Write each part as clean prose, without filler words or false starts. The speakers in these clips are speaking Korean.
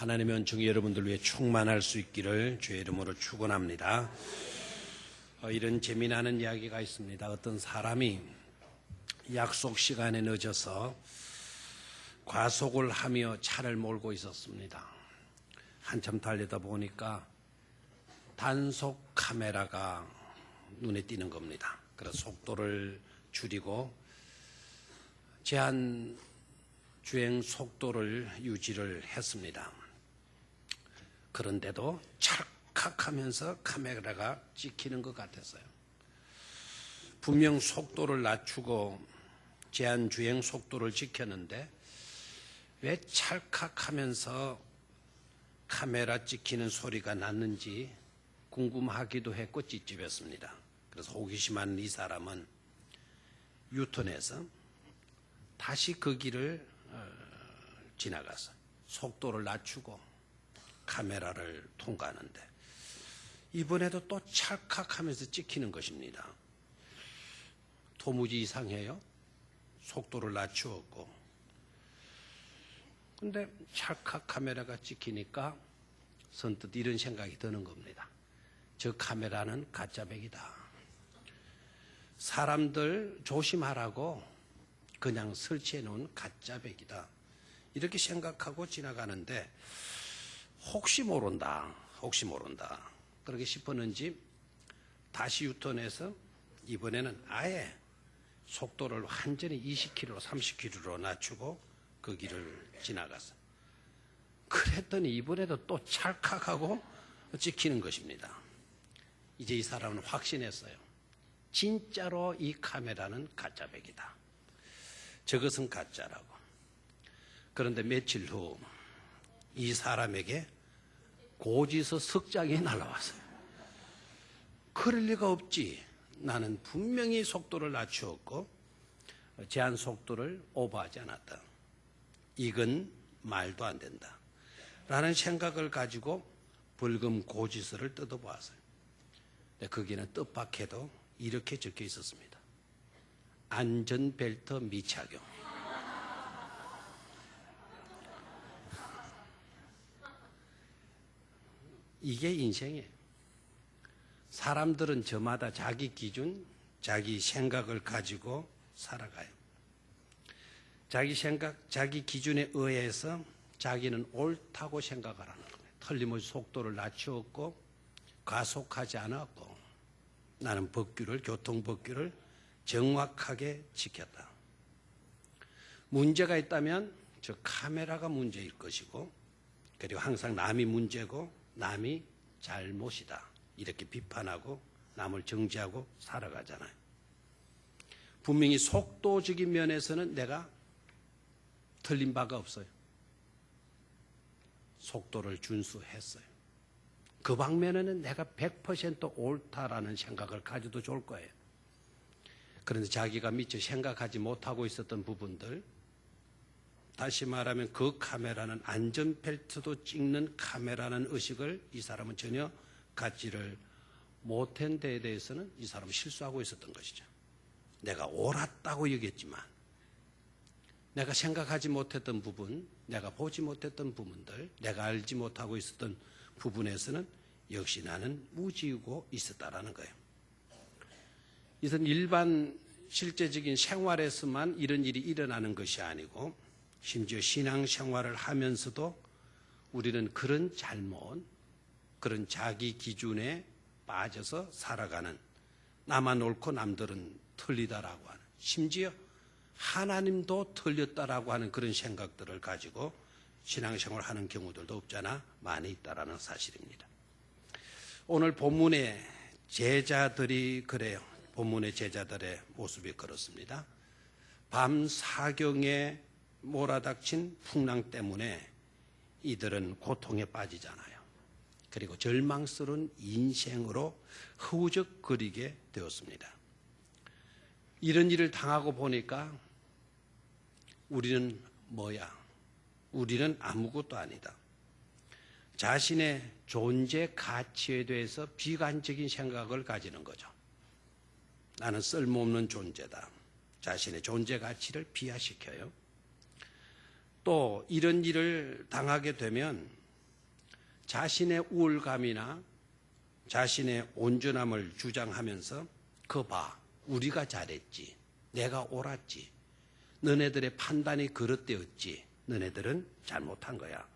하나님의 은총이 여러분들 위해 충만할 수 있기를 주의 이름으로 축원합니다. 이런 재미나는 이야기가 있습니다. 어떤 사람이 약속 시간에 늦어서 과속을 하며 차를 몰고 있었습니다. 한참 달리다 보니까 단속 카메라가 눈에 띄는 겁니다. 그래서 속도를 줄이고 제한 주행 속도를 유지를 했습니다. 그런데도 찰칵하면서 카메라가 찍히는 것 같았어요. 분명 속도를 낮추고 제한 주행 속도를 지켰는데 왜 찰칵하면서 카메라 찍히는 소리가 났는지 궁금하기도 했고 찝찝했습니다. 그래서 호기심한 이 사람은 유턴해서 다시 그 길을 지나가서 속도를 낮추고 카메라를 통과하는데 이번에도 또 찰칵하면서 찍히는 것입니다. 도무지 이상해요. 속도를 낮추었고 근데 찰칵 카메라가 찍히니까 선뜻 이런 생각이 드는 겁니다. 저 카메라는 가짜백이다. 사람들 조심하라고 그냥 설치해 놓은 가짜백이다. 이렇게 생각하고 지나가는데 혹시 모른다. 그렇게 싶었는지 다시 유턴해서 이번에는 아예 속도를 완전히 20km, 30km로 낮추고 그 길을 지나갔어요. 그랬더니 이번에도 또 찰칵하고 찍히는 것입니다. 이제 이 사람은 확신했어요. 진짜로 이 카메라는 가짜백이다. 저것은 가짜라고. 그런데 며칠 후 이 사람에게 고지서 석장이 날라왔어요. 그럴 리가 없지. 나는 분명히 속도를 낮추었고 제한 속도를 오버하지 않았다. 이건 말도 안 된다. 라는 생각을 가지고 벌금 고지서를 뜯어보았어요. 거기는 뜻밖에도 이렇게 적혀 있었습니다. 안전벨트 미착용. 이게 인생이에요. 사람들은 저마다 자기 기준, 자기 생각을 가지고 살아가요. 자기 생각, 자기 기준에 의해서 자기는 옳다고 생각을 하는 거예요. 틀림없이 속도를 낮추었고 과속하지 않았고 나는 교통법규를 정확하게 지켰다. 문제가 있다면 저 카메라가 문제일 것이고 그리고 항상 남이 문제고 남이 잘못이다. 이렇게 비판하고 남을 정죄하고 살아가잖아요. 분명히 속도적인 면에서는 내가 틀린 바가 없어요. 속도를 준수했어요. 그 방면에는 내가 100% 옳다라는 생각을 가져도 좋을 거예요. 그런데 자기가 미처 생각하지 못하고 있었던 부분들, 다시 말하면 그 카메라는 안전벨트도 찍는 카메라는 의식을 이 사람은 전혀 갖지를 못한 데에 대해서는 이 사람은 실수하고 있었던 것이죠. 내가 옳았다고 여겼지만 내가 생각하지 못했던 부분, 내가 보지 못했던 부분들, 내가 알지 못하고 있었던 부분에서는 역시 나는 무지이고 있었다라는 거예요. 이것은 일반 실제적인 생활에서만 이런 일이 일어나는 것이 아니고 심지어 신앙생활을 하면서도 우리는 그런 잘못, 그런 자기 기준에 빠져서 살아가는 나만 옳고 남들은 틀리다라고 하는 심지어 하나님도 틀렸다라고 하는 그런 생각들을 가지고 신앙생활을 하는 경우들도 없잖아 많이 있다라는 사실입니다. 오늘 본문의 제자들이 그래요. 본문의 제자들의 모습이 그렇습니다. 밤 사경에 몰아닥친 풍랑 때문에 이들은 고통에 빠지잖아요. 그리고 절망스러운 인생으로 허우적거리게 되었습니다. 이런 일을 당하고 보니까 우리는 뭐야? 우리는 아무것도 아니다. 자신의 존재 가치에 대해서 비관적인 생각을 가지는 거죠. 나는 쓸모없는 존재다. 자신의 존재 가치를 비하시켜요. 또 이런 일을 당하게 되면 자신의 우월감이나 자신의 온전함을 주장하면서 그 봐, 우리가 잘했지, 내가 옳았지, 너네들의 판단이 그릇되었지, 너네들은 잘못한 거야.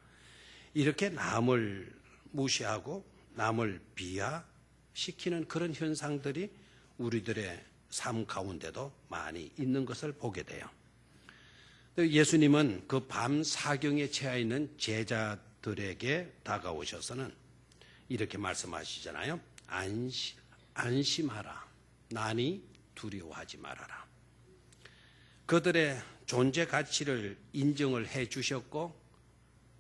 이렇게 남을 무시하고 남을 비하시키는 그런 현상들이 우리들의 삶 가운데도 많이 있는 것을 보게 돼요. 예수님은 그 밤 사경에 처해 있는 제자들에게 다가오셔서는 이렇게 말씀하시잖아요. 안심하라. 난이 두려워하지 말아라. 그들의 존재 가치를 인정을 해 주셨고,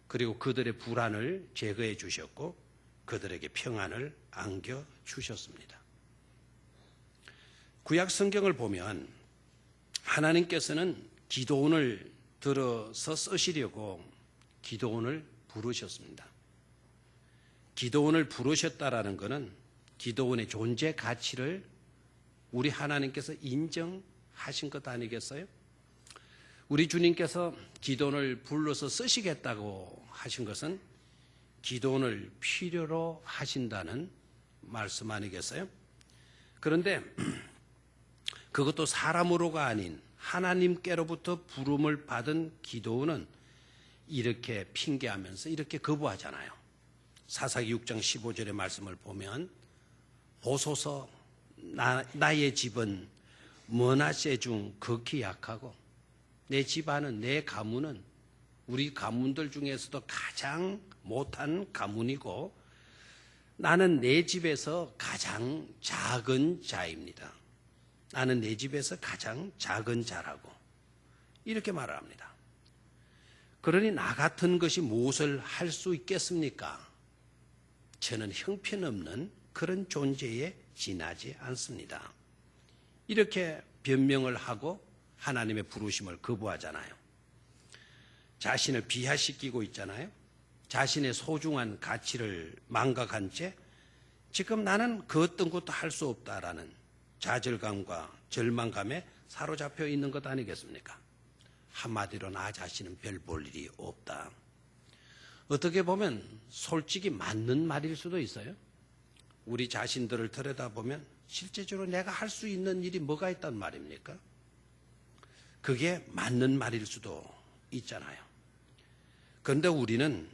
그리고 그들의 불안을 제거해 주셨고, 그들에게 평안을 안겨 주셨습니다. 구약 성경을 보면 하나님께서는 기도원을 들어서 쓰시려고 기도원을 부르셨습니다. 기도원을 부르셨다라는 것은 기도원의 존재 가치를 우리 하나님께서 인정하신 것 아니겠어요? 우리 주님께서 기도원을 불러서 쓰시겠다고 하신 것은 기도원을 필요로 하신다는 말씀 아니겠어요? 그런데 그것도 사람으로가 아닌 하나님께로부터 부름을 받은 기도원은 이렇게 핑계하면서 이렇게 거부하잖아요. 사사기 6장 15절의 말씀을 보면 보소서 나의 집은 므낫세 중 극히 약하고 내 집안은 내 가문은 우리 가문들 중에서도 가장 못한 가문이고 나는 내 집에서 가장 작은 자입니다. 나는 내 집에서 가장 작은 자라고 이렇게 말을 합니다. 그러니 나 같은 것이 무엇을 할 수 있겠습니까? 저는 형편없는 그런 존재에 지나지 않습니다. 이렇게 변명을 하고 하나님의 부르심을 거부하잖아요. 자신을 비하시키고 있잖아요. 자신의 소중한 가치를 망각한 채 지금 나는 그 어떤 것도 할 수 없다라는 좌절감과 절망감에 사로잡혀 있는 것 아니겠습니까? 한마디로 나 자신은 별 볼 일이 없다. 어떻게 보면 솔직히 맞는 말일 수도 있어요. 우리 자신들을 들여다보면 실제적으로 내가 할 수 있는 일이 뭐가 있단 말입니까? 그게 맞는 말일 수도 있잖아요. 그런데 우리는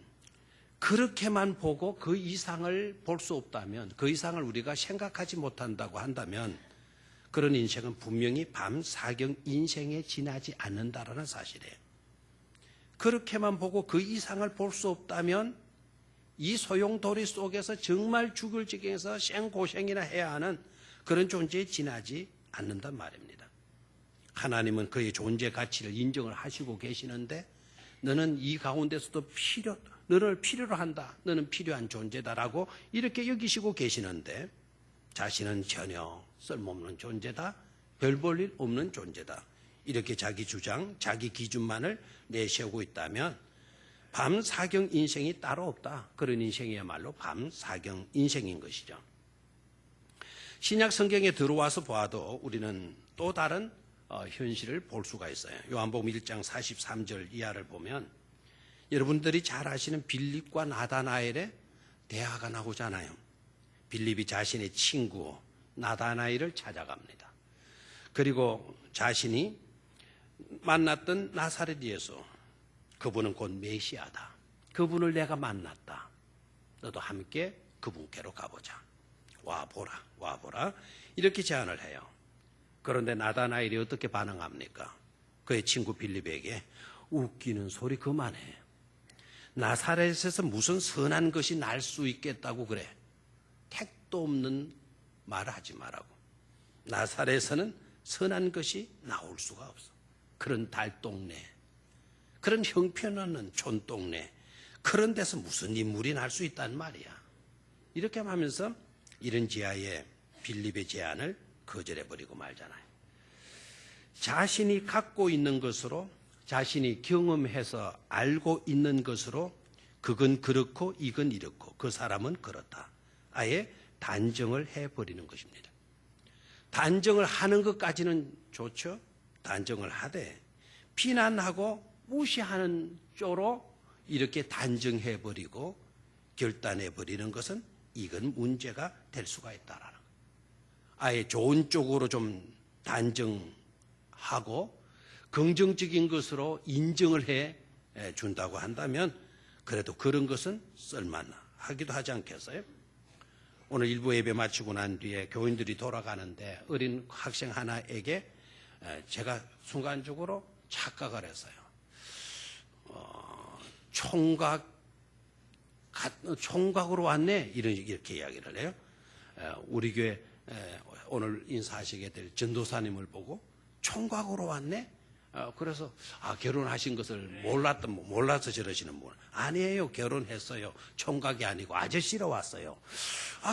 그렇게만 보고 그 이상을 볼 수 없다면, 그 이상을 우리가 생각하지 못한다고 한다면 그런 인생은 분명히 밤 사경 인생에 지나지 않는다라는 사실이에요. 그렇게만 보고 그 이상을 볼 수 없다면 이 소용돌이 속에서 정말 죽을 지경에서 생고생이나 해야 하는 그런 존재에 지나지 않는단 말입니다. 하나님은 그의 존재 가치를 인정을 하시고 계시는데 너는 이 가운데서도 너를 필요로 한다. 너는 필요한 존재다라고 이렇게 여기시고 계시는데 자신은 전혀 쓸모없는 존재다. 별 볼 일 없는 존재다. 이렇게 자기 주장, 자기 기준만을 내세우고 있다면 밤 사경 인생이 따로 없다. 그런 인생이야말로 밤 사경 인생인 것이죠. 신약 성경에 들어와서 보아도 우리는 또 다른 현실을 볼 수가 있어요. 요한복음 1장 43절 이하를 보면 여러분들이 잘 아시는 빌립과 나다나엘의 대화가 나오잖아요. 빌립이 자신의 친구 나다나엘을 찾아갑니다. 그리고 자신이 만났던 나사렛 예수, 그분은 곧 메시아다. 그분을 내가 만났다. 너도 함께 그분께로 가보자. 와보라. 이렇게 제안을 해요. 그런데 나다나엘이 어떻게 반응합니까? 그의 친구 빌립에게 웃기는 소리 그만해. 나사렛에서 무슨 선한 것이 날 수 있겠다고 그래. 택도 없는 말을 하지 말라고. 나사렛에서는 선한 것이 나올 수가 없어. 그런 달동네, 그런 형편없는 촌동네, 그런 데서 무슨 인물이 날 수 있단 말이야. 이렇게 하면서 이런 지하에 빌립의 제안을 거절해버리고 말잖아요. 자신이 갖고 있는 것으로, 자신이 경험해서 알고 있는 것으로 그건 그렇고 이건 이렇고 그 사람은 그렇다. 아예 단정을 해버리는 것입니다. 단정을 하는 것까지는 좋죠. 단정을 하되 비난하고 무시하는 쪽으로 이렇게 단정해버리고 결단해 버리는 것은 이건 문제가 될 수가 있다라는 거. 아예 좋은 쪽으로 좀 단정하고 긍정적인 것으로 인정을 해 준다고 한다면 그래도 그런 것은 쓸만하기도 하지 않겠어요? 오늘 일부 예배 마치고 난 뒤에 교인들이 돌아가는데 어린 학생 하나에게 제가 순간적으로 착각을 했어요. 총각으로 왔네? 이렇게 이야기를 해요. 우리 교회 오늘 인사하시게 될 전도사님을 보고 총각으로 왔네? 그래서 결혼하신 것을 몰라서 저러시는 분. 아니에요. 결혼했어요. 총각이 아니고 아저씨로 왔어요.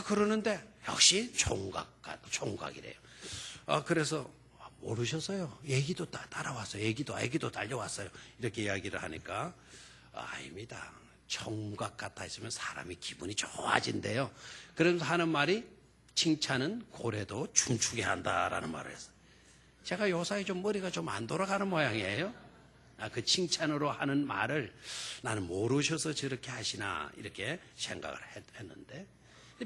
그러는데 역시 총각이래요. 그래서 모르셨어요. 애기도 따라왔어요. 애기도 달려왔어요. 이렇게 이야기를 하니까 아닙니다. 총각 같아 있으면 사람이 기분이 좋아진대요. 그러면서 하는 말이 칭찬은 고래도 춤추게 한다라는 말을 했어요. 제가 요사이 좀 머리가 좀 안 돌아가는 모양이에요. 그 칭찬으로 하는 말을 나는 모르셔서 저렇게 하시나 이렇게 생각을 했는데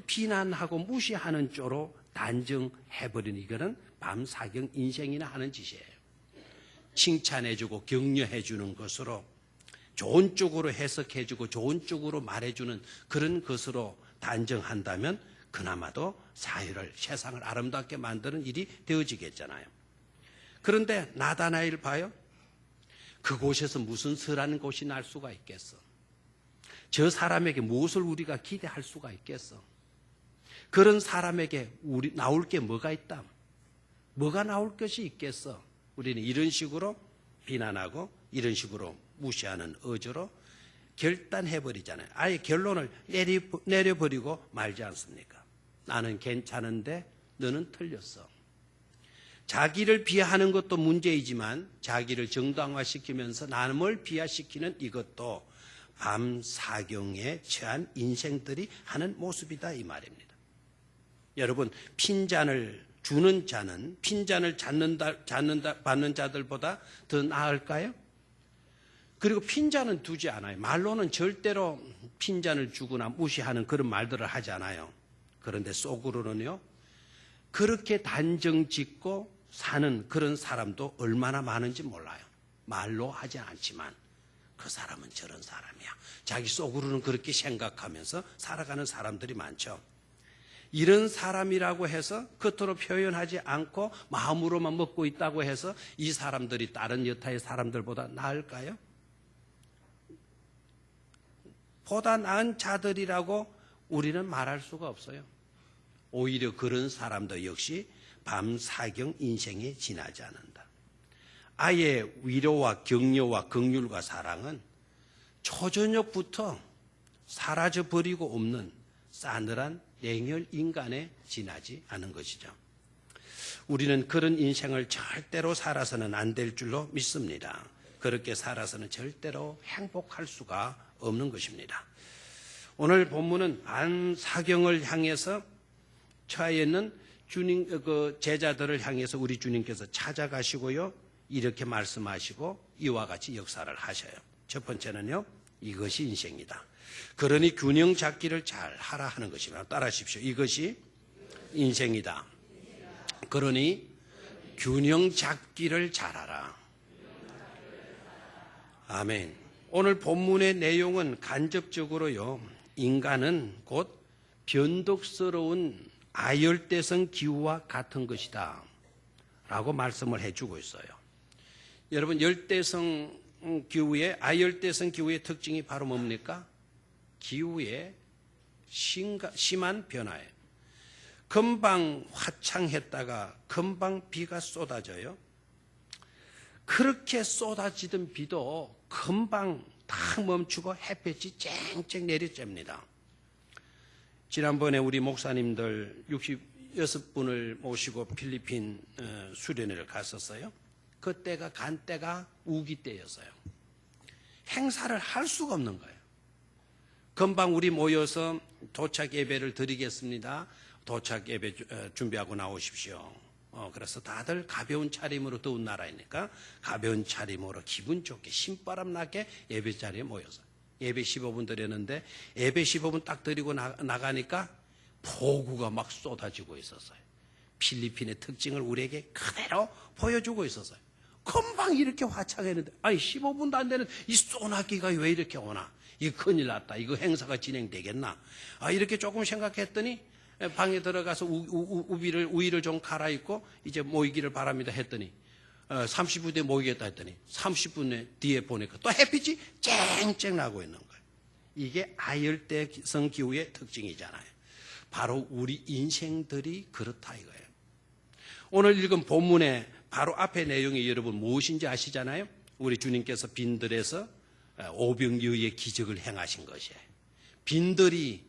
비난하고 무시하는 쪽으로 단정해버리는 이거는 밤사경 인생이나 하는 짓이에요. 칭찬해주고 격려해주는 것으로 좋은 쪽으로 해석해주고 좋은 쪽으로 말해주는 그런 것으로 단정한다면 그나마도 사회를 세상을 아름답게 만드는 일이 되어지겠잖아요. 그런데 나다나엘 봐요. 그곳에서 무슨 선한 것이 날 수가 있겠어? 저 사람에게 무엇을 우리가 기대할 수가 있겠어? 그런 사람에게 나올 게 뭐가 있다? 뭐가 나올 것이 있겠어? 우리는 이런 식으로 비난하고 이런 식으로 무시하는 어조로 결단해버리잖아요. 아예 결론을 내려버리고 말지 않습니까? 나는 괜찮은데 너는 틀렸어. 자기를 비하하는 것도 문제이지만 자기를 정당화시키면서 남을 비하시키는 이것도 밤사경에 처한 인생들이 하는 모습이다 이 말입니다. 여러분, 핀잔을 주는 자는 핀잔을 받는 자들보다 더 나을까요? 그리고 핀잔은 두지 않아요. 말로는 절대로 핀잔을 주거나 무시하는 그런 말들을 하지 않아요. 그런데 속으로는요, 그렇게 단정 짓고 사는 그런 사람도 얼마나 많은지 몰라요. 말로 하지 않지만 그 사람은 저런 사람이야. 자기 속으로는 그렇게 생각하면서 살아가는 사람들이 많죠. 이런 사람이라고 해서 겉으로 표현하지 않고 마음으로만 먹고 있다고 해서 이 사람들이 다른 여타의 사람들보다 나을까요? 보다 나은 자들이라고 우리는 말할 수가 없어요. 오히려 그런 사람도 역시 밤사경 인생에 지나지 않는다. 아예 위로와 격려와 긍휼과 사랑은 초저녁부터 사라져버리고 없는 싸늘한 냉혈 인간에 지나지 않은 것이죠. 우리는 그런 인생을 절대로 살아서는 안 될 줄로 믿습니다. 그렇게 살아서는 절대로 행복할 수가 없는 것입니다. 오늘 본문은 밤사경을 향해서 처해 있는 주님, 제자들을 향해서 우리 주님께서 찾아가시고요, 이렇게 말씀하시고 이와 같이 역사를 하셔요. 첫 번째는요, 이것이 인생이다. 그러니 균형 잡기를 잘 하라 하는 것입니다. 따라하십시오. 이것이 인생이다. 그러니 균형 잡기를 잘하라. 아멘. 오늘 본문의 내용은 간접적으로요, 인간은 곧 변덕스러운 아열대성 기후와 같은 것이다 라고 말씀을 해주고 있어요. 여러분, 열대성 기후의 아열대성 기후의 특징이 바로 뭡니까? 기후의 심한 변화예요. 금방 화창했다가 금방 비가 쏟아져요. 그렇게 쏟아지던 비도 금방 딱 멈추고 햇볕이 쨍쨍 내리쬐입니다. 지난번에 우리 목사님들 66분을 모시고 필리핀 수련회를 갔었어요. 그때가 간 때가 우기 때였어요. 행사를 할 수가 없는 거예요. 금방 우리 모여서 도착 예배를 드리겠습니다. 도착 예배 준비하고 나오십시오. 그래서 다들 가벼운 차림으로, 더운 나라이니까 가벼운 차림으로 기분 좋게 신바람 나게 예배 자리에 모여서 예배 15분 드렸는데 예배 15분 딱 드리고 나가니까 폭우가 막 쏟아지고 있었어요. 필리핀의 특징을 우리에게 그대로 보여주고 있었어요. 금방 이렇게 화창했는데 아니 15분도 안 되는 이 소나기가 왜 이렇게 오나? 이거 큰일 났다. 이거 행사가 진행되겠나? 이렇게 조금 생각했더니 방에 들어가서 우위를 좀 갈아입고 이제 모이기를 바랍니다 했더니 30분 뒤에 모이겠다 했더니 30분 뒤에 보니까 또 햇빛이 쨍쨍 나고 있는 거예요. 이게 아열대성 기후의 특징이잖아요. 바로 우리 인생들이 그렇다 이거예요. 오늘 읽은 본문의 바로 앞에 내용이 여러분 무엇인지 아시잖아요? 우리 주님께서 빈들에서 오병이어의 기적을 행하신 것이에요. 빈들이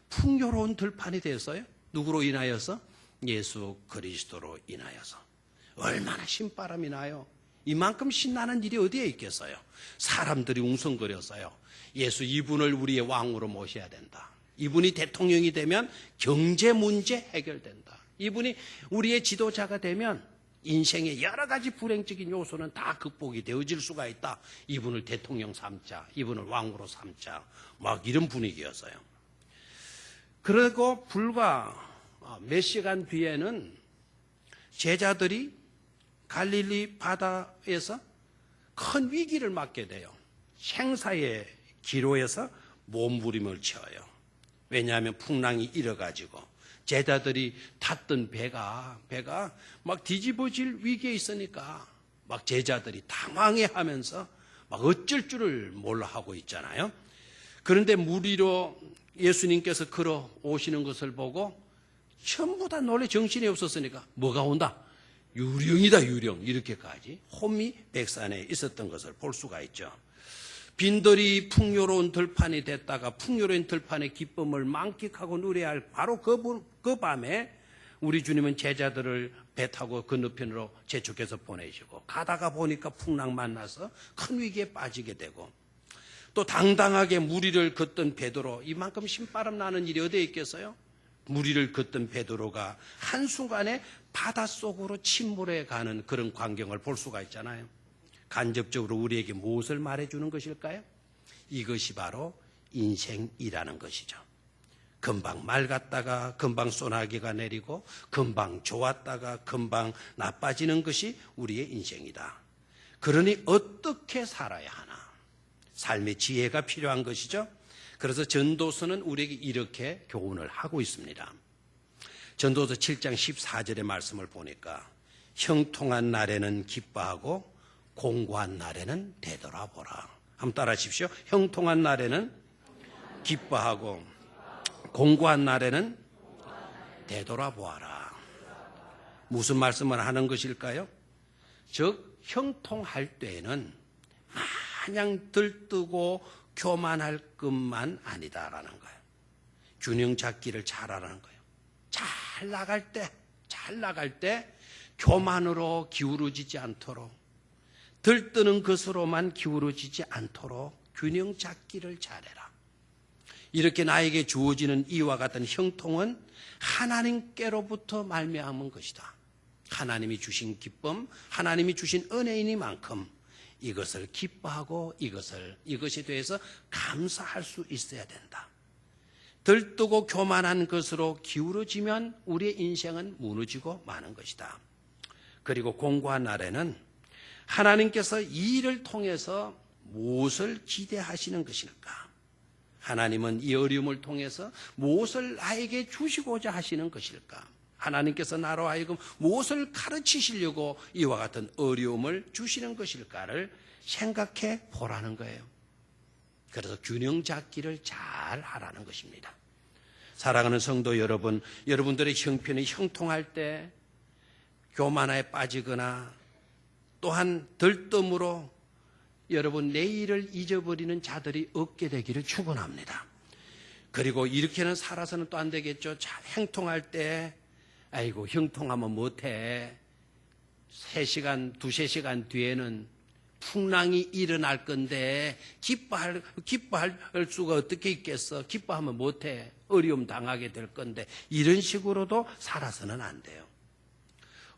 풍요로운 들판이 되었어요. 누구로 인하여서? 예수 그리스도로 인하여서. 얼마나 신바람이 나요. 이만큼 신나는 일이 어디에 있겠어요. 사람들이 웅성거렸어요. 예수 이분을 우리의 왕으로 모셔야 된다. 이분이 대통령이 되면 경제 문제 해결된다. 이분이 우리의 지도자가 되면 인생의 여러 가지 불행적인 요소는 다 극복이 되어질 수가 있다. 이분을 대통령 삼자, 이분을 왕으로 삼자, 막 이런 분위기였어요. 그리고 불과 몇 시간 뒤에는 제자들이 갈릴리 바다에서 큰 위기를 맞게 돼요. 생사의 기로에서 몸부림을 쳐요. 왜냐하면 풍랑이 일어가지고 제자들이 탔던 배가 막 뒤집어질 위기에 있으니까 막 제자들이 당황해하면서 막 어쩔 줄을 몰라 하고 있잖아요. 그런데 물 위로 예수님께서 걸어 오시는 것을 보고 전부 다 놀래 정신이 없었으니까 뭐가 온다? 유령이다 유령. 이렇게까지 혼미백산에 있었던 것을 볼 수가 있죠. 빈들이 풍요로운 들판이 됐다가 풍요로운 들판의 기쁨을 만끽하고 누려야 할 바로 그 밤에 우리 주님은 제자들을 배 타고 건너편으로 재촉해서 보내시고 가다가 보니까 풍랑 만나서 큰 위기에 빠지게 되고 또 당당하게 무리를 걷던 베드로, 이만큼 신바람 나는 일이 어디에 있겠어요? 무리를 걷던 베드로가 한순간에 바닷속으로 침몰해 가는 그런 광경을 볼 수가 있잖아요. 간접적으로 우리에게 무엇을 말해주는 것일까요? 이것이 바로 인생이라는 것이죠. 금방 맑았다가 금방 소나기가 내리고 금방 좋았다가 금방 나빠지는 것이 우리의 인생이다. 그러니 어떻게 살아야 하나? 삶의 지혜가 필요한 것이죠. 그래서 전도서는 우리에게 이렇게 교훈을 하고 있습니다. 전도서 7장 14절의 말씀을 보니까 형통한 날에는 기뻐하고 공고한 날에는 되돌아보라. 한번 따라 하십시오. 형통한 날에는 기뻐하고 공고한 날에는 되돌아보아라. 무슨 말씀을 하는 것일까요? 즉 형통할 때에는 마냥 들뜨고 교만할 것만 아니다라는 거예요. 균형 잡기를 잘하라는 거예요. 잘 나갈 때 교만으로 기울어지지 않도록, 들뜨는 것으로만 기울어지지 않도록 균형 잡기를 잘해라. 이렇게 나에게 주어지는 이와 같은 형통은 하나님께로부터 말미암은 것이다. 하나님이 주신 기쁨, 하나님이 주신 은혜이니만큼 이것을 기뻐하고 이것에 대해서 감사할 수 있어야 된다. 들뜨고 교만한 것으로 기울어지면 우리의 인생은 무너지고 마는 것이다. 그리고 공고한 날에는 하나님께서 이 일을 통해서 무엇을 기대하시는 것일까? 하나님은 이 어려움을 통해서 무엇을 나에게 주시고자 하시는 것일까? 하나님께서 나로 하여금 무엇을 가르치시려고 이와 같은 어려움을 주시는 것일까를 생각해 보라는 거예요. 그래서 균형 잡기를 잘 하라는 것입니다. 사랑하는 성도 여러분, 여러분들의 형편이 형통할 때 교만에 빠지거나 또한 들뜸으로 여러분 내일을 잊어버리는 자들이 없게 되기를 축원합니다. 그리고 이렇게는 살아서는 또 안 되겠죠. 잘 형통할 때 아이고 형통하면 못해. 3시간, 2-3시간 뒤에는 풍랑이 일어날 건데 기뻐할 수가 어떻게 있겠어. 기뻐하면 못해. 어려움 당하게 될 건데 이런 식으로도 살아서는 안 돼요.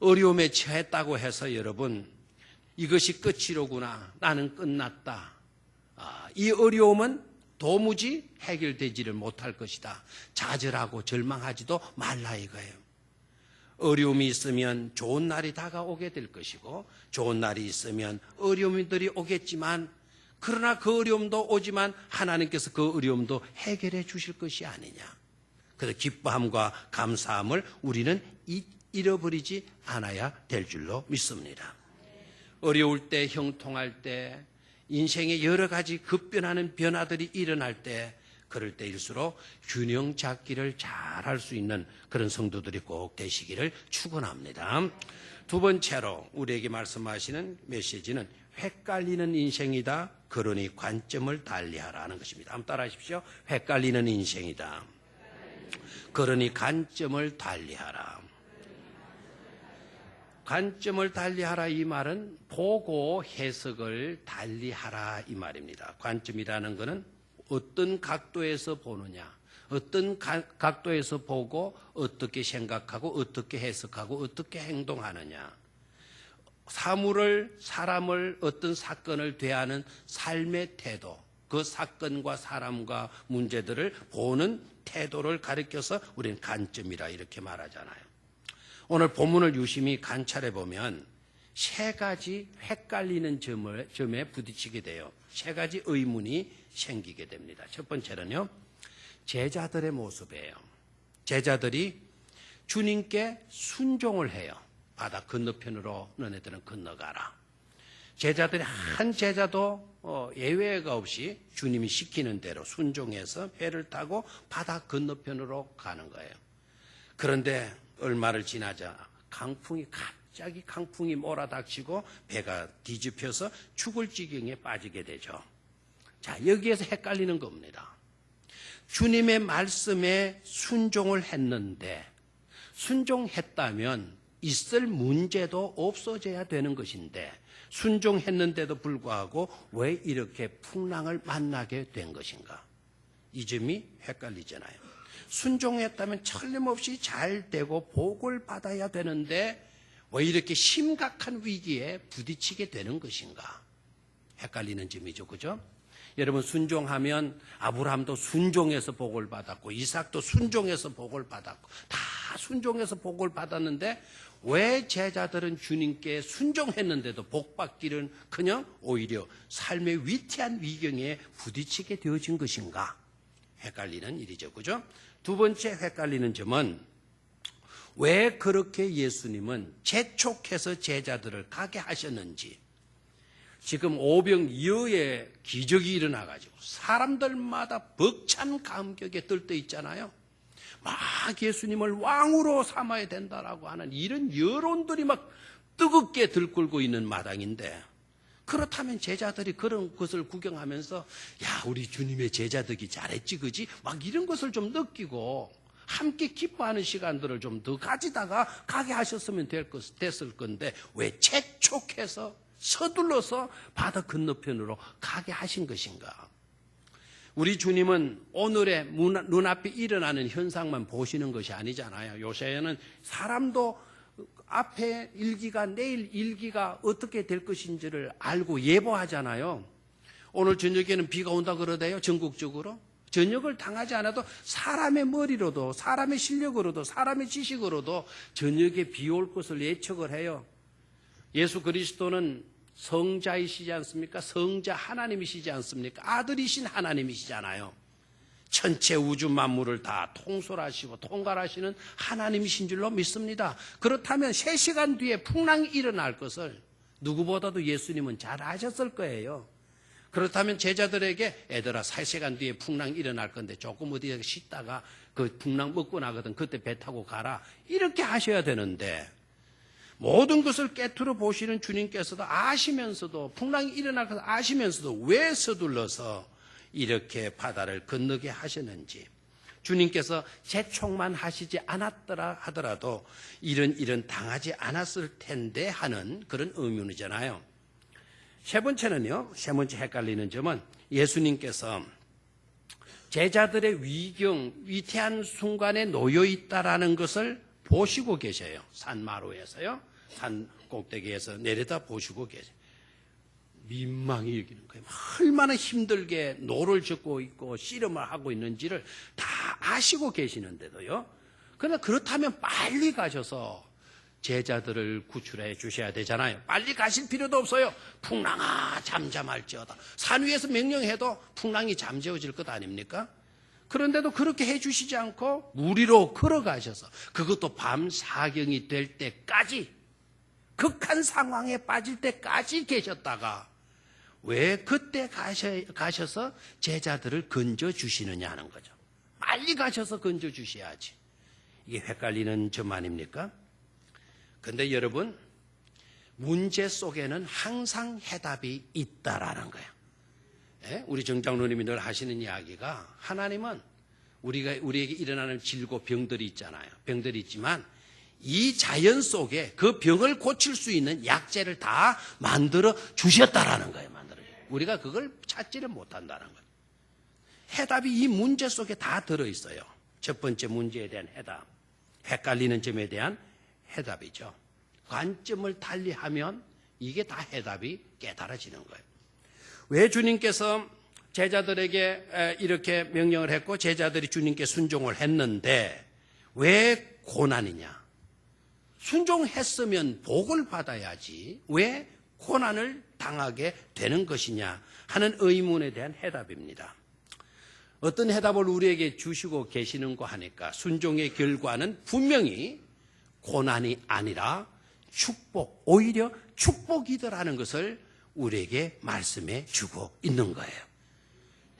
어려움에 처했다고 해서 여러분 이것이 끝이로구나. 나는 끝났다. 이 어려움은 도무지 해결되지를 못할 것이다. 좌절하고 절망하지도 말라 이거예요. 어려움이 있으면 좋은 날이 다가오게 될 것이고 좋은 날이 있으면 어려움들이 오겠지만 그러나 그 어려움도 오지만 하나님께서 그 어려움도 해결해 주실 것이 아니냐. 그래서 기뻐함과 감사함을 우리는 잃어버리지 않아야 될 줄로 믿습니다. 어려울 때, 형통할 때, 인생의 여러 가지 급변하는 변화들이 일어날 때 그럴 때일수록 균형 잡기를 잘할 수 있는 그런 성도들이 꼭 되시기를 축원합니다. 두 번째로 우리에게 말씀하시는 메시지는 헷갈리는 인생이다. 그러니 관점을 달리하라는 것입니다. 한번 따라하십시오. 헷갈리는 인생이다. 그러니 관점을 달리하라. 관점을 달리하라 이 말은 보고 해석을 달리하라 이 말입니다. 관점이라는 것은 어떤 각도에서 보느냐, 어떤 각도에서 보고 어떻게 생각하고 어떻게 해석하고 어떻게 행동하느냐, 사람을 어떤 사건을 대하는 삶의 태도, 그 사건과 사람과 문제들을 보는 태도를 가리켜서 우리는 관점이라 이렇게 말하잖아요. 오늘 본문을 유심히 관찰해 보면 세 가지 헷갈리는 점에 부딪히게 돼요. 세 가지 의문이 생기게 됩니다. 첫 번째는요, 제자들의 모습이에요. 제자들이 주님께 순종을 해요. 바다 건너편으로 너네들은 건너가라. 제자들이 한 제자도 예외가 없이 주님이 시키는 대로 순종해서 배를 타고 바다 건너편으로 가는 거예요. 그런데 얼마를 지나자 갑자기 강풍이 몰아닥치고 배가 뒤집혀서 죽을 지경에 빠지게 되죠. 자, 여기에서 헷갈리는 겁니다. 주님의 말씀에 순종을 했는데 순종했다면 있을 문제도 없어져야 되는 것인데 순종했는데도 불구하고 왜 이렇게 풍랑을 만나게 된 것인가? 이 점이 헷갈리잖아요. 순종했다면 틀림없이 잘 되고 복을 받아야 되는데 왜 이렇게 심각한 위기에 부딪히게 되는 것인가? 헷갈리는 점이죠. 그죠? 여러분, 순종하면 아브라함도 순종해서 복을 받았고 이삭도 순종해서 복을 받았고 다 순종해서 복을 받았는데 왜 제자들은 주님께 순종했는데도 복 받기는 그냥 오히려 삶의 위태한 위경에 부딪히게 되어진 것인가? 헷갈리는 일이죠. 그죠? 두 번째 헷갈리는 점은 왜 그렇게 예수님은 재촉해서 제자들을 가게 하셨는지. 지금 오병이어의 기적이 일어나가지고 사람들마다 벅찬 감격에 들떠 있잖아요. 막 예수님을 왕으로 삼아야 된다라고 하는 이런 여론들이 막 뜨겁게 들끓고 있는 마당인데 그렇다면 제자들이 그런 것을 구경하면서 야, 우리 주님의 제자들이 잘했지 그지? 막 이런 것을 좀 느끼고 함께 기뻐하는 시간들을 좀 더 가지다가 가게 하셨으면 됐을 건데 왜 재촉해서 서둘러서 바다 건너편으로 가게 하신 것인가? 우리 주님은 오늘의 눈앞에 일어나는 현상만 보시는 것이 아니잖아요. 요새는 사람도 앞에 일기가 내일 일기가 어떻게 될 것인지를 알고 예보하잖아요. 오늘 저녁에는 비가 온다 그러대요. 전국적으로. 저녁을 당하지 않아도 사람의 머리로도 사람의 실력으로도 사람의 지식으로도 저녁에 비 올 것을 예측을 해요. 예수 그리스도는 성자이시지 않습니까? 성자 하나님이시지 않습니까? 아들이신 하나님이시잖아요. 전체 우주 만물을 다 통솔하시고 통괄하시는 하나님이신 줄로 믿습니다. 그렇다면 3시간 뒤에 풍랑이 일어날 것을 누구보다도 예수님은 잘 아셨을 거예요. 그렇다면 제자들에게 애들아 3시간 뒤에 풍랑이 일어날 건데 조금 어디에 쉬다가 그 풍랑 먹고 나거든 그때 배 타고 가라 이렇게 하셔야 되는데 모든 것을 깨트려 보시는 주님께서도 아시면서도 풍랑이 일어날 것을 아시면서도 왜 서둘러서 이렇게 바다를 건너게 하셨는지 주님께서 재촉만 하시지 않았더라 하더라도 이런 당하지 않았을 텐데 하는 그런 의문이잖아요. 세 번째는요. 세 번째 헷갈리는 점은 예수님께서 제자들의 위태한 순간에 놓여 있다라는 것을 보시고 계셔요. 산마루에서요. 산 꼭대기에서 내려다 보시고 계세요. 민망히 여기는 거예요. 얼마나 힘들게 노를 젓고 있고 씨름을 하고 있는지를 다 아시고 계시는데도요. 그러나 그렇다면 빨리 가셔서 제자들을 구출해 주셔야 되잖아요. 빨리 가실 필요도 없어요. 풍랑아 잠잠할지어다. 산 위에서 명령해도 풍랑이 잠재워질 것 아닙니까? 그런데도 그렇게 해 주시지 않고 물 위로 걸어가셔서 그것도 밤 사경이 될 때까지 극한 상황에 빠질 때까지 계셨다가 왜 그때 가셔서 제자들을 건져 주시느냐 하는 거죠. 빨리 가셔서 건져 주셔야지. 이게 헷갈리는 점 아닙니까? 근데 여러분, 문제 속에는 항상 해답이 있다라는 거예요. 예? 우리 정장로님이 늘 하시는 이야기가 하나님은 우리에게 일어나는 질고 병들이 있잖아요. 병들이 있지만 이 자연 속에 그 병을 고칠 수 있는 약재를 다 만들어 주셨다라는 거예요. 우리가 그걸 찾지를 못한다는 거예요. 해답이 이 문제 속에 다 들어있어요. 첫 번째 문제에 대한 해답. 헷갈리는 점에 대한 해답이죠. 관점을 달리하면 이게 다 해답이 깨달아지는 거예요. 왜 주님께서 제자들에게 이렇게 명령을 했고 제자들이 주님께 순종을 했는데 왜 고난이냐? 순종했으면 복을 받아야지 왜 고난을 당하게 되는 것이냐 하는 의문에 대한 해답입니다. 어떤 해답을 우리에게 주시고 계시는가 하니까 순종의 결과는 분명히 고난이 아니라 축복, 오히려 축복이더라는 것을 우리에게 말씀해 주고 있는 거예요.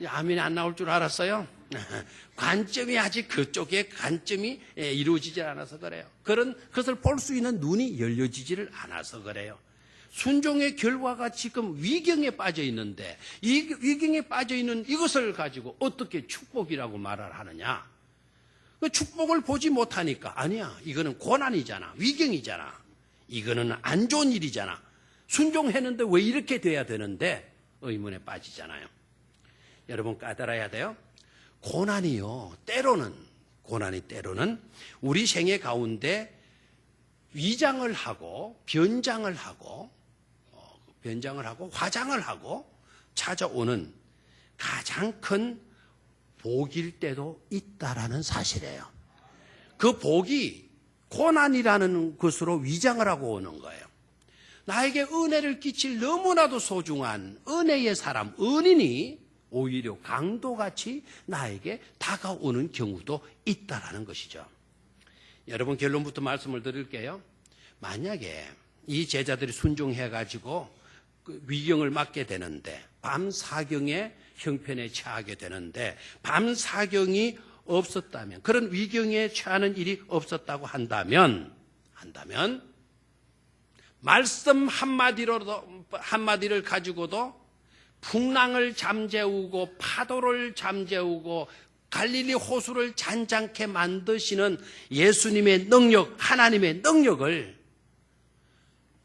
아멘이 안 나올 줄 알았어요? 관점이 아직 그쪽에 관점이 이루어지지 않아서 그래요. 그것을 볼 수 있는 눈이 열려지지를 않아서 그래요. 순종의 결과가 지금 위경에 빠져 있는데 이 위경에 빠져 있는 이것을 가지고 어떻게 축복이라고 말을 하느냐? 그 축복을 보지 못하니까 아니야. 이거는 고난이잖아. 위경이잖아. 이거는 안 좋은 일이잖아. 순종했는데 왜 이렇게 돼야 되는데 의문에 빠지잖아요. 여러분 깨달아야 돼요. 고난이 때로는 우리 생애 가운데 위장을 하고 변장을 하고 화장을 하고 찾아오는 가장 큰 복일 때도 있다라는 사실이에요. 그 복이 고난이라는 것으로 위장을 하고 오는 거예요. 나에게 은혜를 끼칠 너무나도 소중한 은혜의 사람, 은인이 오히려 강도같이 나에게 다가오는 경우도 있다라는 것이죠. 여러분 결론부터 말씀을 드릴게요. 만약에 이 제자들이 순종해가지고 그 위경을 맞게 되는데 밤 사경의 형편에 처하게 되는데 밤 사경이 없었다면 그런 위경에 처하는 일이 없었다고 한다면 말씀 한마디를 가지고도 풍랑을 잠재우고 파도를 잠재우고 갈릴리 호수를 잔잔케 만드시는 예수님의 능력, 하나님의 능력을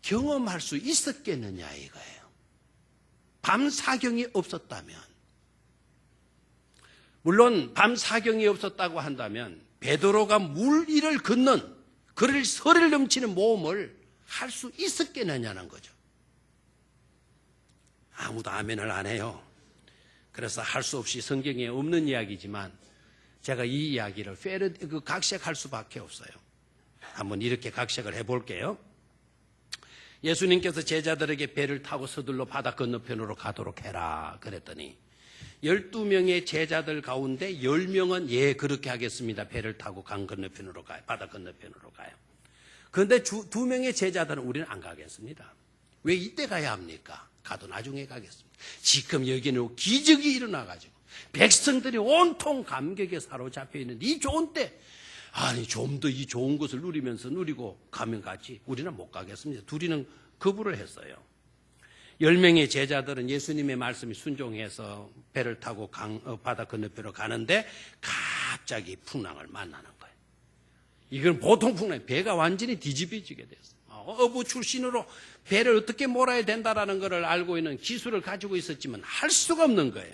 경험할 수 있었겠느냐 이거예요. 밤 사경이 없었다면, 물론 밤 사경이 없었다고 한다면 베드로가 물 위를 걷는 그를 설을 넘치는 모험을 할 수 있었겠느냐는 거죠. 아무도 아멘을 안 해요. 그래서 할 수 없이 성경에 없는 이야기지만 제가 이 이야기를 각색할 수밖에 없어요. 한번 이렇게 각색을 해볼게요. 예수님께서 제자들에게 배를 타고 서둘러 바다 건너편으로 가도록 해라 그랬더니 12명의 제자들 가운데 10명은 그렇게 하겠습니다. 배를 타고 강 건너편으로 가요. 바다 건너편으로 가요. 그런데 2명의 제자들은 우리는 안 가겠습니다. 왜 이때 가야 합니까? 가도 나중에 가겠습니다. 지금 여기는 기적이 일어나가지고 백성들이 온통 감격에 사로잡혀 있는데 이 좋은 때 좀 더 이 좋은 것을 누리고 가면 가지 우리는 못 가겠습니다. 둘이는 거부를 했어요. 10명의 제자들은 예수님의 말씀이 순종해서 배를 타고 바다 건너편으로 가는데 갑자기 풍랑을 만나는 거예요. 이건 보통 풍랑, 배가 완전히 뒤집어지게 됐어요. 어부 출신으로 배를 어떻게 몰아야 된다라는 것을 알고 있는 기술을 가지고 있었지만 할 수가 없는 거예요.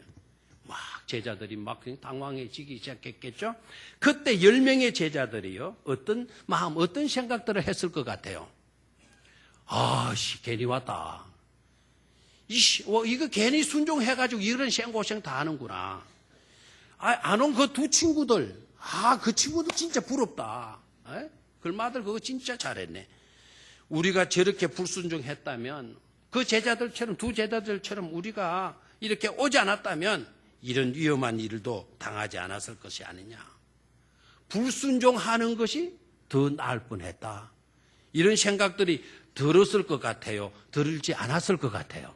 막 제자들이 막 당황해지기 시작했겠죠. 그때 10명의 제자들이요. 어떤 마음, 어떤 생각들을 했을 것 같아요. 괜히 왔다. 이거 괜히 순종해가지고 이런 생고생 다 하는구나. 안 온 그 두 친구들, 그 친구들 진짜 부럽다. 글마들 그거 진짜 잘했네. 우리가 저렇게 불순종했다면 그 제자들처럼, 두 제자들처럼 우리가 이렇게 오지 않았다면 이런 위험한 일도 당하지 않았을 것이 아니냐. 불순종하는 것이 더 나을 뻔했다. 이런 생각들이 들었을 것 같아요? 들지 않았을 것 같아요?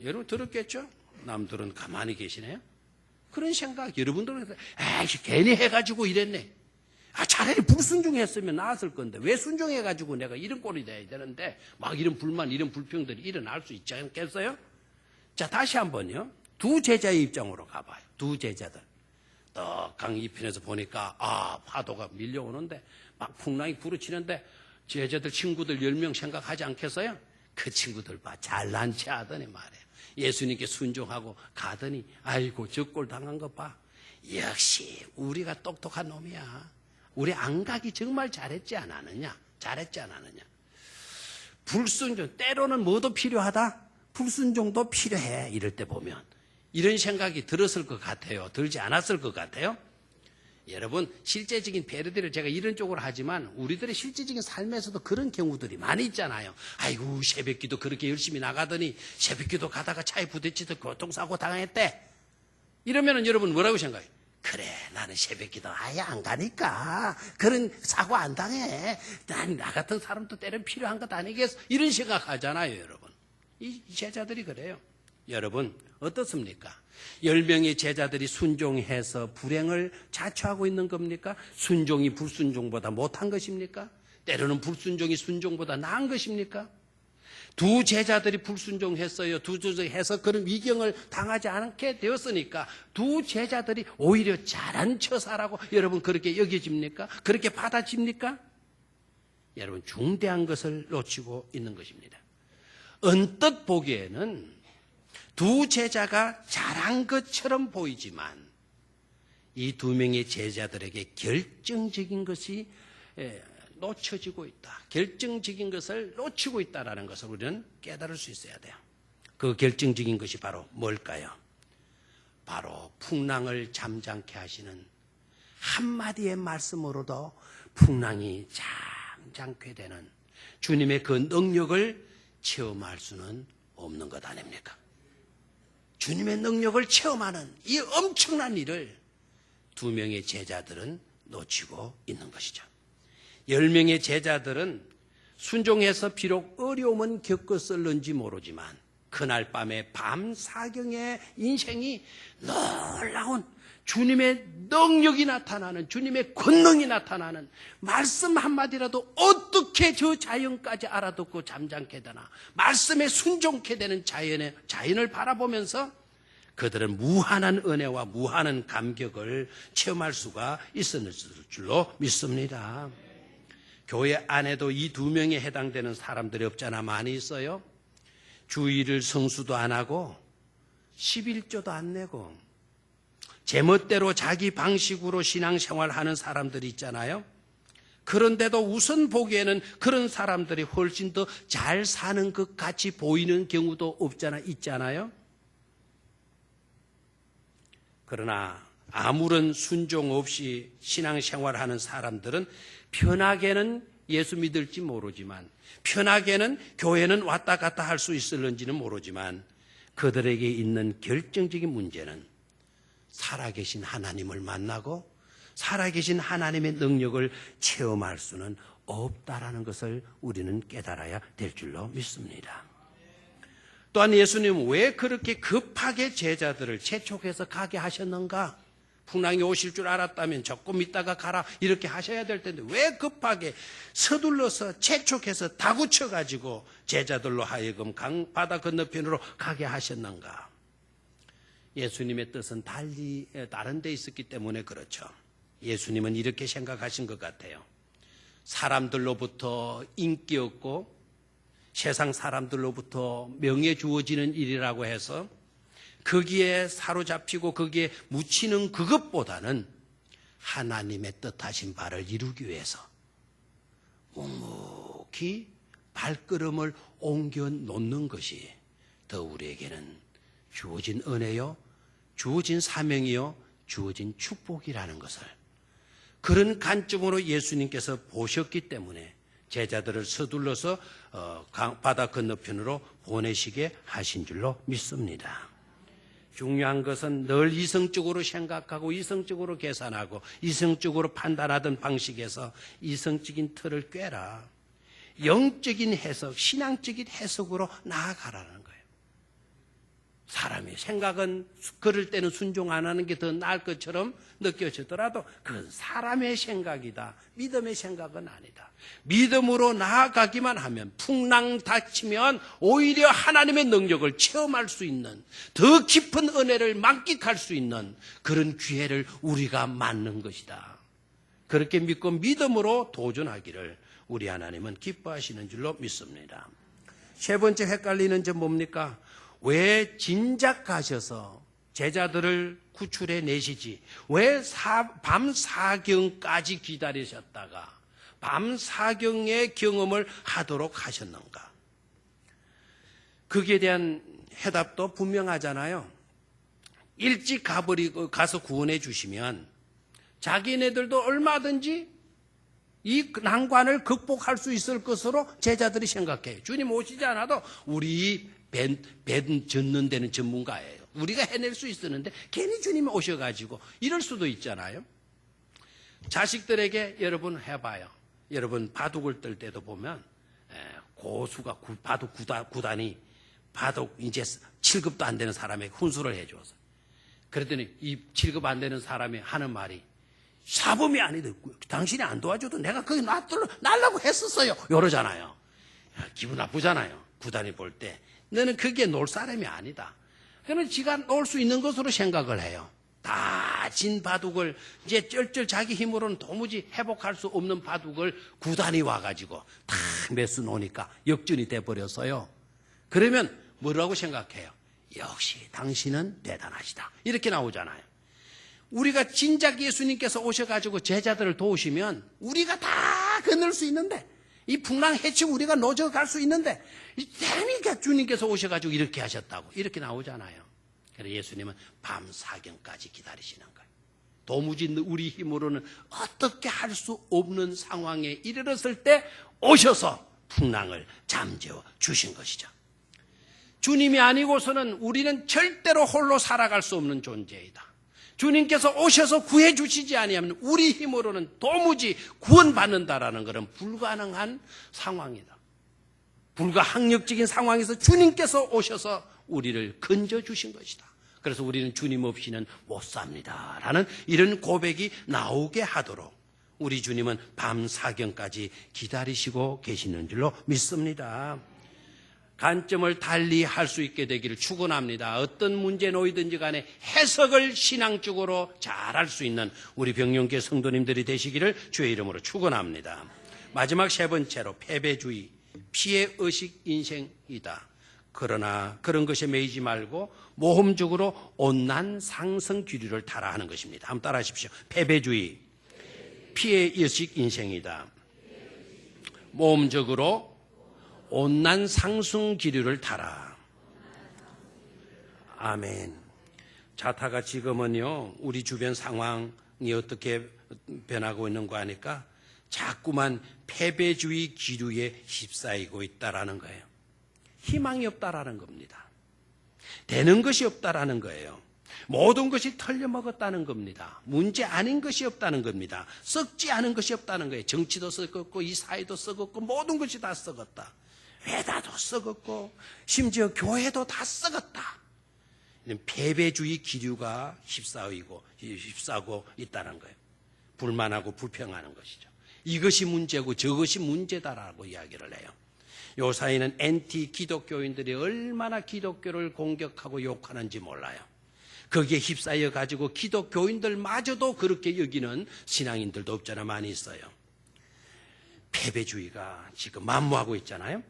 여러분 들었겠죠? 남들은 가만히 계시네요. 그런 생각 여러분들은 괜히 해가지고 이랬네. 차라리 불순종했으면 나았을 건데 왜 순종해가지고 내가 이런 꼴이 돼야 되는데 막 이런 불만 이런 불평들이 일어날 수 있지 않겠어요? 자, 다시 한번요. 두 제자의 입장으로 가봐요. 두 제자들. 강 이편에서 보니까 파도가 밀려오는데 막 풍랑이 부르치는데 제자들 친구들 10명 생각하지 않겠어요? 그 친구들 봐. 잘난 체 하더니 말이에요. 예수님께 순종하고 가더니 아이고 저 꼴 당한 것 봐. 역시 우리가 똑똑한 놈이야. 우리 안 가기 정말 잘했지 않았느냐. 잘했지 않았느냐. 불순종 때로는 뭐도 필요하다. 불순종도 필요해. 이럴 때 보면 이런 생각이 들었을 것 같아요? 들지 않았을 것 같아요? 여러분 실제적인 패러디를 제가 이런 쪽으로 하지만 우리들의 실제적인 삶에서도 그런 경우들이 많이 있잖아요. 아이고 새벽기도 그렇게 열심히 나가더니 새벽기도 가다가 차에 부딪히듯 교통사고 당했대. 이러면은 여러분 뭐라고 생각해요? 그래 나는 새벽기도 아예 안 가니까 그런 사고 안 당해. 나 같은 사람도 때론 필요한 것 아니겠어? 이런 생각하잖아요. 여러분 이 제자들이 그래요. 여러분 어떻습니까? 10명의 제자들이 순종해서 불행을 자초하고 있는 겁니까? 순종이 불순종보다 못한 것입니까? 때로는 불순종이 순종보다 나은 것입니까? 두 제자들이 불순종했어요. 두 제자해서 그런 위경을 당하지 않게 되었으니까 두 제자들이 오히려 잘한 처사라고 여러분 그렇게 여겨집니까? 그렇게 받아집니까? 여러분 중대한 것을 놓치고 있는 것입니다. 언뜻 보기에는 두 제자가 잘한 것처럼 보이지만 이 두 명의 제자들에게 결정적인 것이 놓쳐지고 있다. 결정적인 것을 놓치고 있다는 것을 우리는 깨달을 수 있어야 돼요. 그 결정적인 것이 바로 뭘까요? 바로 풍랑을 잠잠케 하시는 한마디의 말씀으로도 풍랑이 잠잠케 되는 주님의 그 능력을 체험할 수는 없는 것 아닙니까? 주님의 능력을 체험하는 이 엄청난 일을 두 명의 제자들은 놓치고 있는 것이죠. 10명의 제자들은 순종해서 비록 어려움은 겪었을는지 모르지만 그날 밤에 밤 사경의 인생이 놀라운 주님의 능력이 나타나는 주님의 권능이 나타나는 말씀 한마디라도 어떻게 저 자연까지 알아듣고 잠잠게 되나 말씀에 순종케 되는 자연을 바라보면서 그들은 무한한 은혜와 무한한 감격을 체험할 수가 있었을 줄로 믿습니다. 교회 안에도 이 두 명에 해당되는 사람들이 없잖아 많이 있어요. 주일을 성수도 안 하고 11조도 안 내고 제멋대로 자기 방식으로 신앙생활하는 사람들이 있잖아요. 그런데도 우선 보기에는 그런 사람들이 훨씬 더 잘 사는 것 같이 보이는 경우도 있잖아요. 그러나 아무런 순종 없이 신앙생활하는 사람들은 편하게는 예수 믿을지 모르지만 편하게는 교회는 왔다 갔다 할 수 있을는지는 모르지만 그들에게 있는 결정적인 문제는 살아계신 하나님을 만나고 살아계신 하나님의 능력을 체험할 수는 없다라는 것을 우리는 깨달아야 될 줄로 믿습니다. 또한 예수님은 왜 그렇게 급하게 제자들을 재촉해서 가게 하셨는가? 풍랑이 오실 줄 알았다면 조금 있다가 가라 이렇게 하셔야 될 텐데 왜 급하게 서둘러서 재촉해서 다구쳐가지고 제자들로 하여금 강바다 건너편으로 가게 하셨는가? 예수님의 뜻은 다른 데 있었기 때문에 그렇죠. 예수님은 이렇게 생각하신 것 같아요. 사람들로부터 인기 얻고 세상 사람들로부터 명예 주어지는 일이라고 해서 거기에 사로잡히고 거기에 묻히는 그것보다는 하나님의 뜻하신 바를 이루기 위해서 묵묵히 발걸음을 옮겨 놓는 것이 더 우리에게는 주어진 은혜요, 주어진 사명이요, 주어진 축복이라는 것을 그런 관점으로 예수님께서 보셨기 때문에 제자들을 서둘러서 바다 건너편으로 보내시게 하신 줄로 믿습니다. 중요한 것은 늘 이성적으로 생각하고 이성적으로 계산하고 이성적으로 판단하던 방식에서 이성적인 틀을 꿰라 영적인 해석, 신앙적인 해석으로 나아가라는 거예요. 사람의 생각은 그럴 때는 순종 안 하는 게 더 나을 것처럼 느껴지더라도 그건 사람의 생각이다. 믿음의 생각은 아니다. 믿음으로 나아가기만 하면 풍랑 닥치면 오히려 하나님의 능력을 체험할 수 있는 더 깊은 은혜를 만끽할 수 있는 그런 기회를 우리가 맞는 것이다. 그렇게 믿고 믿음으로 도전하기를 우리 하나님은 기뻐하시는 줄로 믿습니다. 세 번째 헷갈리는 점 뭡니까? 왜 진작 가셔서 제자들을 구출해 내시지? 왜 밤 사경까지 기다리셨다가 밤 사경의 경험을 하도록 하셨는가? 거기에 대한 해답도 분명하잖아요. 일찍 가서 구원해 주시면 자기네들도 얼마든지 이 난관을 극복할 수 있을 것으로 제자들이 생각해요. 주님 오시지 않아도 우리 배 젓는 데는 전문가예요. 우리가 해낼 수 있었는데 괜히 주님이 오셔가지고 이럴 수도 있잖아요. 자식들에게 여러분 해봐요. 여러분 바둑을 뜰 때도 보면 고수가 바둑 구단이 바둑 이제 7급도 안 되는 사람에게 훈수를 해줘서 그랬더니 이 7급 안 되는 사람이 하는 말이 사범이 아니고 당신이 안 도와줘도 내가 거기 놔달라고 했었어요. 이러잖아요. 기분 나쁘잖아요. 구단이 볼 때 너는 그게 놀 사람이 아니다. 그러면 지가 놀 수 있는 것으로 생각을 해요. 다 진 바둑을 이제 쩔쩔 자기 힘으로는 도무지 회복할 수 없는 바둑을 구단이 와가지고 다 매수 놓으니까 역전이 돼버렸어요. 그러면 뭐라고 생각해요? 역시 당신은 대단하시다. 이렇게 나오잖아요. 우리가 진작 예수님께서 오셔가지고 제자들을 도우시면 우리가 다 건널 수 있는데 이 풍랑 해치고 우리가 노져갈 수 있는데 그러니까 주님께서 오셔가지고 이렇게 하셨다고 이렇게 나오잖아요. 그래서 예수님은 밤 사경까지 기다리시는 거예요. 도무지 우리 힘으로는 어떻게 할 수 없는 상황에 이르렀을 때 오셔서 풍랑을 잠재워 주신 것이죠. 주님이 아니고서는 우리는 절대로 홀로 살아갈 수 없는 존재이다. 주님께서 오셔서 구해 주시지 아니하면 우리 힘으로는 도무지 구원받는다라는 것은 불가능한 상황이다. 불가항력적인 상황에서 주님께서 오셔서 우리를 건져 주신 것이다. 그래서 우리는 주님 없이는 못 삽니다. 라는 이런 고백이 나오게 하도록 우리 주님은 밤 사경까지 기다리시고 계시는 줄로 믿습니다. 관점을 달리 할 수 있게 되기를 축원합니다. 어떤 문제 놓이든지 간에 해석을 신앙적으로 잘할 수 있는 우리 병영교 성도님들이 되시기를 주의 이름으로 축원합니다. 마지막 세 번째로 패배주의, 피해의식 인생이다. 그러나 그런 것에 매이지 말고 모험적으로 온난 상승 기류를 타라 하는 것입니다. 한번 따라 하십시오. 패배주의, 피해의식 인생이다. 모험적으로 온난 상승 기류를 타라. 아멘. 자타가 지금은요, 우리 주변 상황이 어떻게 변하고 있는가 하니까 자꾸만 패배주의 기류에 휩싸이고 있다라는 거예요. 희망이 없다라는 겁니다. 되는 것이 없다라는 거예요. 모든 것이 털려먹었다는 겁니다. 문제 아닌 것이 없다는 겁니다. 썩지 않은 것이 없다는 거예요. 정치도 썩었고 이 사회도 썩었고 모든 것이 다 썩었다. 회다도 썩었고 심지어 교회도 다 썩었다. 패배주의 기류가 휩싸고 있다는 거예요. 불만하고 불평하는 것이죠. 이것이 문제고 저것이 문제다라고 이야기를 해요. 요 사이는 엔티 기독교인들이 얼마나 기독교를 공격하고 욕하는지 몰라요. 거기에 휩싸여 가지고 기독교인들마저도 그렇게 여기는 신앙인들도 없잖아 많이 있어요. 패배주의가 지금 만무하고 있잖아요.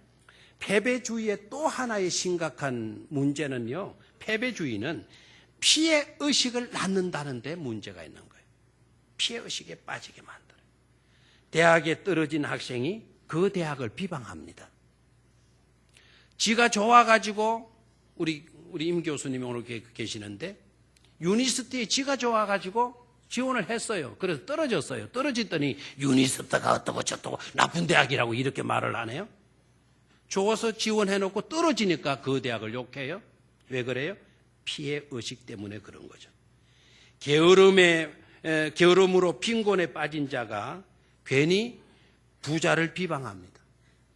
패배주의의 또 하나의 심각한 문제는요, 패배주의는 피해의식을 낳는다는 데 문제가 있는 거예요. 피해의식에 빠지게 만들어요. 대학에 떨어진 학생이 그 대학을 비방합니다. 지가 좋아가지고 우리 임 교수님이 오늘 계시는데 유니스트에 지가 좋아가지고 지원을 했어요. 그래서 떨어졌어요. 떨어졌더니 유니스트가 어떠고 저떠고 나쁜 대학이라고 이렇게 말을 하네요. 좋아서 지원해놓고 떨어지니까 그 대학을 욕해요. 왜 그래요? 피해의식 때문에 그런 거죠. 게으름으로 빈곤에 빠진 자가 괜히 부자를 비방합니다.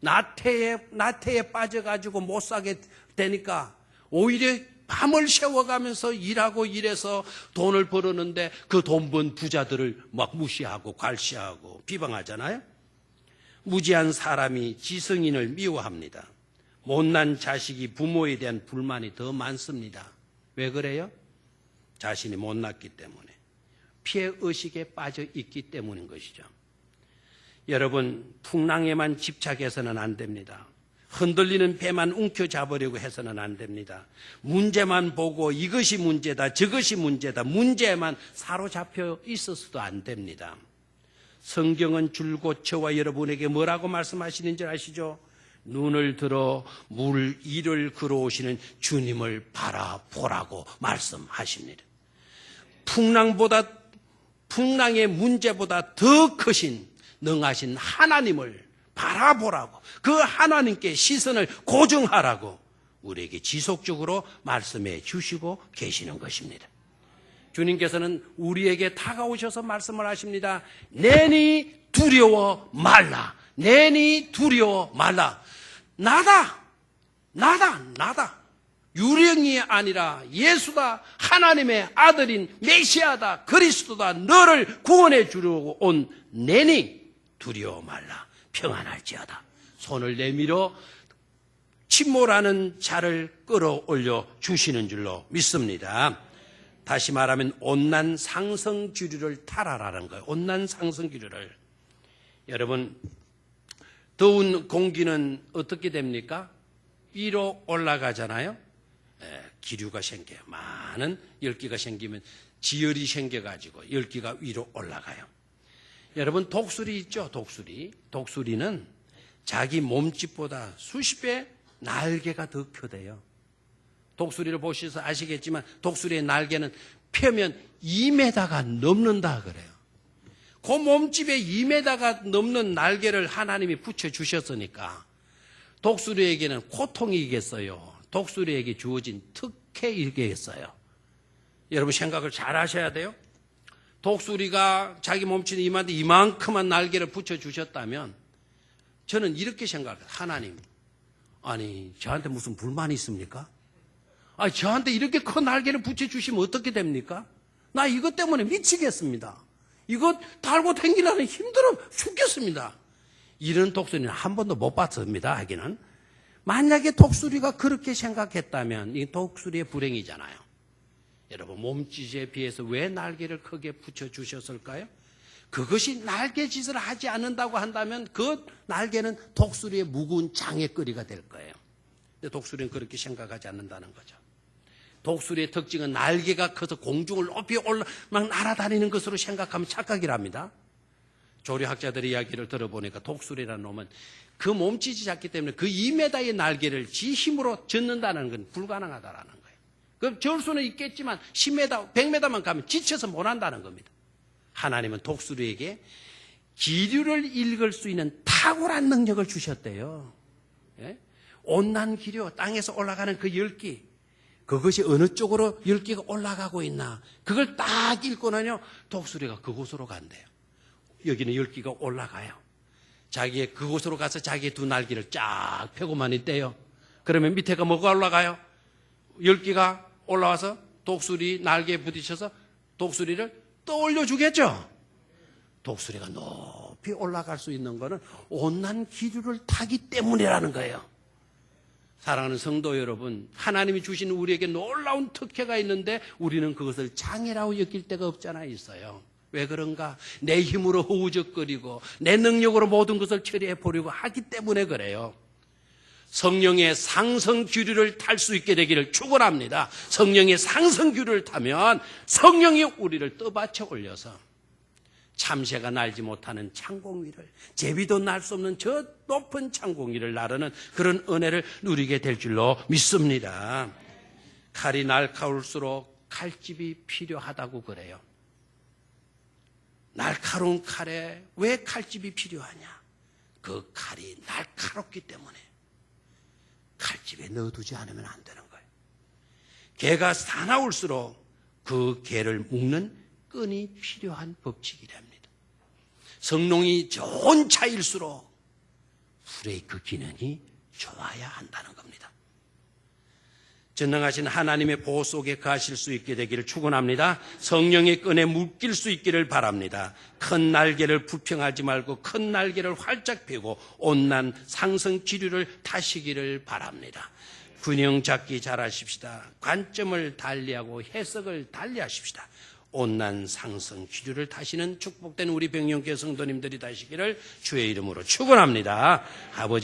나태에 빠져가지고 못 사게 되니까 오히려 밤을 새워가면서 일하고 일해서 돈을 벌었는데 그 돈 번 부자들을 막 무시하고 괄시하고 비방하잖아요. 무지한 사람이 지성인을 미워합니다. 못난 자식이 부모에 대한 불만이 더 많습니다. 왜 그래요? 자신이 못났기 때문에. 피해의식에 빠져 있기 때문인 것이죠. 여러분, 풍랑에만 집착해서는 안 됩니다. 흔들리는 배만 움켜잡으려고 해서는 안 됩니다. 문제만 보고 이것이 문제다, 저것이 문제다, 문제에만 사로잡혀 있어서도 안 됩니다. 성경은 줄곧 저와 여러분에게 뭐라고 말씀하시는지 아시죠? 눈을 들어 물 위를 걸어오시는 주님을 바라보라고 말씀하십니다. 풍랑의 문제보다 더 크신 능하신 하나님을 바라보라고, 그 하나님께 시선을 고정하라고 우리에게 지속적으로 말씀해 주시고 계시는 것입니다. 주님께서는 우리에게 다가오셔서 말씀을 하십니다. 내니 두려워 말라. 내니 두려워 말라. 나다. 유령이 아니라 예수다. 하나님의 아들인 메시아다. 그리스도다. 너를 구원해 주려고 온 내니 두려워 말라. 평안할지어다. 손을 내밀어 침몰하는 자를 끌어올려 주시는 줄로 믿습니다. 다시 말하면 온난 상승주류를 타라라는 거예요. 온난 상승주류를. 여러분, 더운 공기는 어떻게 됩니까? 위로 올라가잖아요. 기류가 생겨요. 많은 열기가 생기면 지열이 생겨가지고 열기가 위로 올라가요. 여러분, 독수리 있죠? 독수리는 자기 몸집보다 수십 배 날개가 더 크대요. 독수리를 보셔서 아시겠지만 독수리의 날개는 펴면 2m가 넘는다 그래요. 그 몸집에 2m가 넘는 날개를 하나님이 붙여주셨으니까 독수리에게는 고통이겠어요. 독수리에게 주어진 특혜이겠어요. 여러분, 생각을 잘 하셔야 돼요. 독수리가 자기 몸집이 이만큼한 날개를 붙여주셨다면 저는 이렇게 생각해요. 하나님, 아니 저한테 무슨 불만이 있습니까? 아니 저한테 이렇게 큰 날개를 붙여주시면 어떻게 됩니까? 나 이것 때문에 미치겠습니다. 이거 달고 다니려니 힘들어 죽겠습니다. 이런 독수리는 한 번도 못 봤습니다. 하기는. 만약에 독수리가 그렇게 생각했다면 이 독수리의 불행이잖아요. 여러분, 몸짓에 비해서 왜 날개를 크게 붙여주셨을까요? 그것이 날개짓을 하지 않는다고 한다면 그 날개는 독수리의 무거운 장애거리가 될 거예요. 근데 독수리는 그렇게 생각하지 않는다는 거죠. 독수리의 특징은 날개가 커서 공중을 높이 막 날아다니는 것으로 생각하면 착각이랍니다. 조류학자들의 이야기를 들어보니까 독수리라는 놈은 그 몸짓이 작기 때문에 그 2m의 날개를 지 힘으로 젓는다는 건 불가능하다라는 거예요. 그럼 절 수는 있겠지만 10m, 100m만 가면 지쳐서 못 한다는 겁니다. 하나님은 독수리에게 기류를 읽을 수 있는 탁월한 능력을 주셨대요. 예? 온난 기류, 땅에서 올라가는 그 열기, 그것이 어느 쪽으로 열기가 올라가고 있나, 그걸 딱 읽고는요 독수리가 그곳으로 간대요. 여기는 열기가 올라가요. 자기의 그곳으로 가서 자기의 두 날개를 쫙 펴고만 있대요. 그러면 밑에가 뭐가 올라가요? 열기가 올라와서 독수리 날개에 부딪혀서 독수리를 떠올려 주겠죠. 독수리가 높이 올라갈 수 있는 것은 온난 기류를 타기 때문이라는 거예요. 사랑하는 성도 여러분, 하나님이 주신 우리에게 놀라운 특혜가 있는데 우리는 그것을 장애라고 여길 때가 없잖아 있어요. 왜 그런가? 내 힘으로 허우적거리고 내 능력으로 모든 것을 처리해 보려고 하기 때문에 그래요. 성령의 상승기류를 탈 수 있게 되기를 축원합니다. 성령의 상승기류를 타면 성령이 우리를 떠받쳐 올려서 참새가 날지 못하는 창공 위를, 제비도 날 수 없는 저 높은 창공 위를 나르는 그런 은혜를 누리게 될 줄로 믿습니다. 칼이 날카로울수록 칼집이 필요하다고 그래요. 날카로운 칼에 왜 칼집이 필요하냐? 그 칼이 날카롭기 때문에 칼집에 넣어두지 않으면 안 되는 거예요. 개가 사나울수록 그 개를 묶는 끈이 필요한 법칙이랍니다. 성능이 좋은 차일수록 브레이크 기능이 좋아야 한다는 겁니다. 전능하신 하나님의 보호 속에 가실 수 있게 되기를 축원합니다. 성령의 끈에 묶일 수 있기를 바랍니다. 큰 날개를 부평하지 말고 큰 날개를 활짝 펴고 온난 상승 기류를 타시기를 바랍니다. 균형 잡기 잘하십시다. 관점을 달리하고 해석을 달리하십시다. 온난 상승 기류를 타시는 축복된 우리 병영교 성도님들이 되시기를 주의 이름으로 축원합니다. 아버지